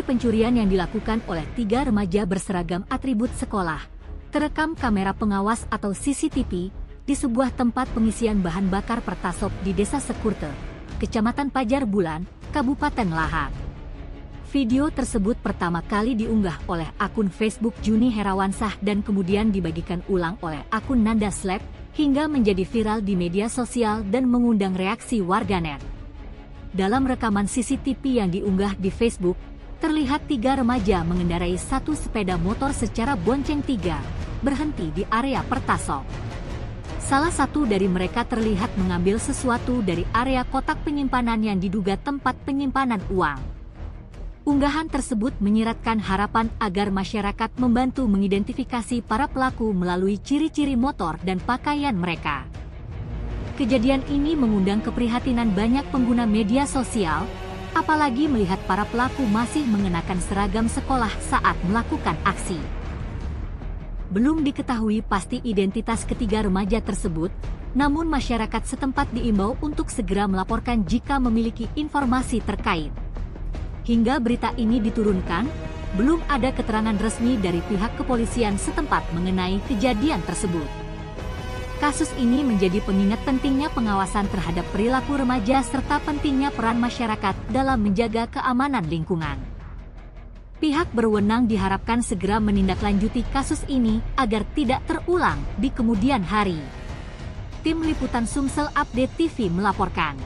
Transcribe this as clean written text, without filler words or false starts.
Aksi pencurian yang dilakukan oleh 3 remaja berseragam atribut sekolah terekam kamera pengawas atau CCTV di sebuah tempat pengisian bahan bakar Pertasop di Desa Sekurte, Kecamatan Pajar Bulan, Kabupaten Lahak. Video tersebut pertama kali diunggah oleh akun Facebook Juni Herawansah dan kemudian dibagikan ulang oleh akun Nanda Slep hingga menjadi viral di media sosial dan mengundang reaksi warganet. Dalam rekaman CCTV yang diunggah di Facebook, terlihat 3 remaja mengendarai satu sepeda motor secara bonceng-3, berhenti di area Pertasop. Salah satu dari mereka terlihat mengambil sesuatu dari area kotak penyimpanan yang diduga tempat penyimpanan uang. Unggahan tersebut menyiratkan harapan agar masyarakat membantu mengidentifikasi para pelaku melalui ciri-ciri motor dan pakaian mereka. Kejadian ini mengundang keprihatinan banyak pengguna media sosial, apalagi melihat para pelaku masih mengenakan seragam sekolah saat melakukan aksi. Belum diketahui pasti identitas ketiga remaja tersebut, namun masyarakat setempat diimbau untuk segera melaporkan jika memiliki informasi terkait. Hingga berita ini diturunkan, belum ada keterangan resmi dari pihak kepolisian setempat mengenai kejadian tersebut. Kasus ini menjadi pengingat pentingnya pengawasan terhadap perilaku remaja serta pentingnya peran masyarakat dalam menjaga keamanan lingkungan. Pihak berwenang diharapkan segera menindaklanjuti kasus ini agar tidak terulang di kemudian hari. Tim Liputan Sumsel Update TV melaporkan.